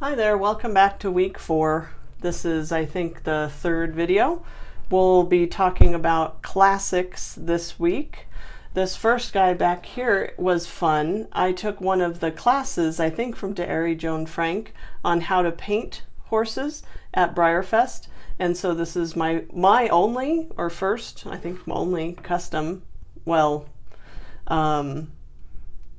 Hi there, welcome back to week 4. This is, I think, the third video. We'll be talking about classics this week. This first guy back here was fun. I took one of the classes, I think from De'Ari Joan Frank, on how to paint horses at Breyer Fest. And so this is my only, or first, I think only custom,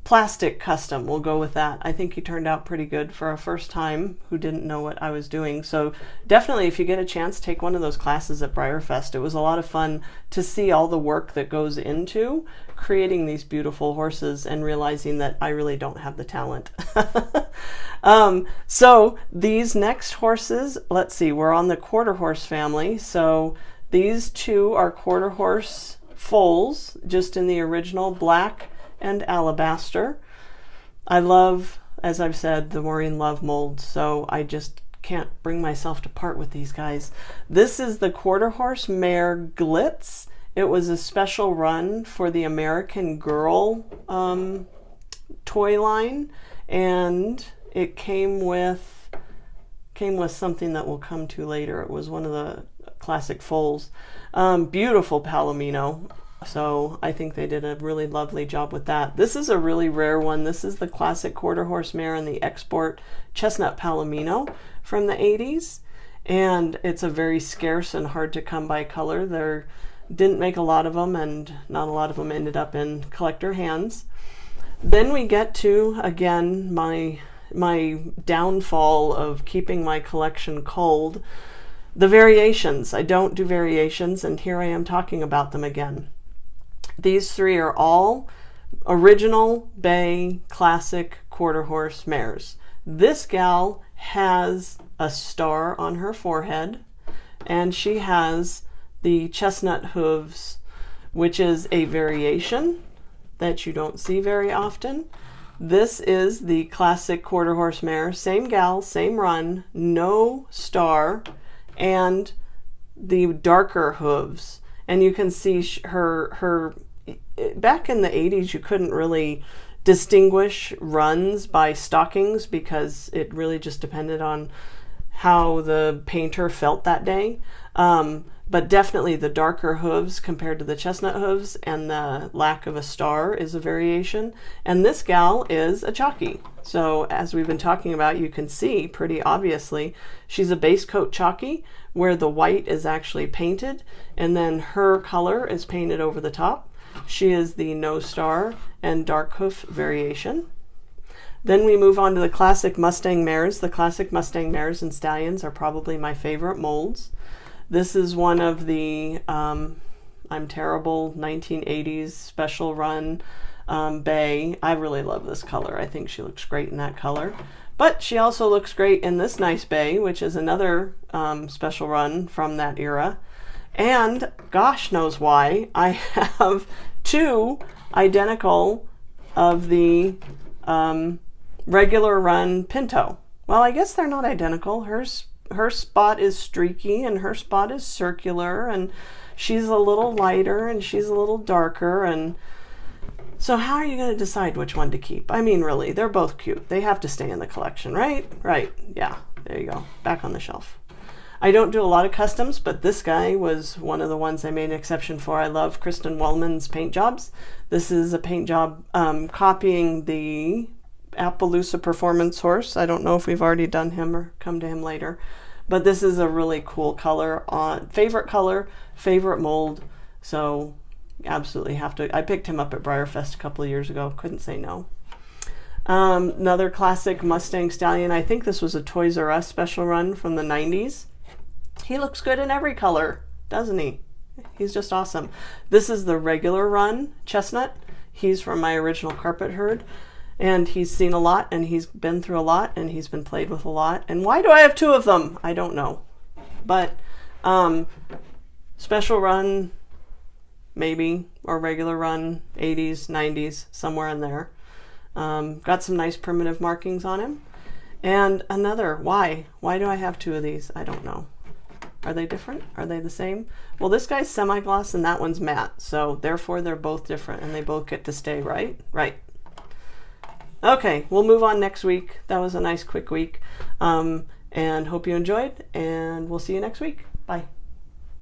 plastic custom, we'll go with that. I think he turned out pretty good for a first time who didn't know what I was doing. So definitely, if you get a chance, take one of those classes at Breyer Fest. It was a lot of fun to see all the work that goes into creating these beautiful horses and realizing that I really don't have the talent. So these next horses, let's see, we're on the quarter horse family. So these two are quarter horse foals, just in the original black and alabaster. I love, as I've said, the Maureen Love mold, so I just can't bring myself to part with these guys. This is the quarter horse mare Glitz. It was a special run for the American Girl toy line, and it came with something that we'll come to later. It was one of the classic foals. Beautiful Palomino. So I think they did a really lovely job with that. This is a really rare one. This is the classic quarter horse mare and the export chestnut Palomino from the 80s. And it's a very scarce and hard to come by color. There didn't make a lot of them, and not a lot of them ended up in collector hands. Then we get to, again, my downfall of keeping my collection cold. The variations. I don't do variations, and here I am talking about them again. These three are all original bay classic quarter horse mares. This gal has a star on her forehead, and she has the chestnut hooves, which is a variation that you don't see very often. This is the classic quarter horse mare, same gal, same run, no star, and the darker hooves. And you can see her back in the 80s, you couldn't really distinguish runs by stockings because it really just depended on how the painter felt that day. But definitely the darker hooves compared to the chestnut hooves and the lack of a star is a variation. And this gal is a Chalky. So as we've been talking about, you can see pretty obviously she's a base coat Chalky where the white is actually painted and then her color is painted over the top. She is the no star and dark hoof variation. Then we move on to the classic Mustang mares. The classic Mustang mares and stallions are probably my favorite molds. This is one of the I'm terrible 1980s special run bay. I really love this color. I think she looks great in that color. But she also looks great in this nice bay, which is another special run from that era. And gosh knows why, I have two identical of the regular run Pinto. Well, I guess they're not identical. Her spot is streaky and her spot is circular, and she's a little lighter and she's a little darker. And so how are you going to decide which one to keep? I mean, really, they're both cute. They have to stay in the collection, right? Right. Yeah, there you go. Back on the shelf. I don't do a lot of customs, but this guy was one of the ones I made an exception for. I love Kristen Wellman's paint jobs. This is a paint job copying the Appaloosa Performance horse. I don't know if we've already done him or come to him later, but this is a really cool color, favorite color, favorite mold. So absolutely have to. I picked him up at Breyer Fest a couple of years ago. Couldn't say no. Another classic Mustang stallion. I think this was a Toys R Us special run from the 90s. He looks good in every color, doesn't he? He's just awesome. This is the regular run chestnut. He's from my original carpet herd, and he's seen a lot, and he's been through a lot, and he's been played with a lot. And why do I have two of them? I don't know. But special run, maybe, or regular run, 80s, 90s, somewhere in there. Got some nice primitive markings on him. And another, why? Why do I have two of these? I don't know. Are they different? Are they the same? Well, this guy's semi-gloss and that one's matte, so therefore they're both different and they both get to stay, right? Right. Okay, we'll move on next week. That was a nice quick week. And hope you enjoyed, and we'll see you next week. Bye.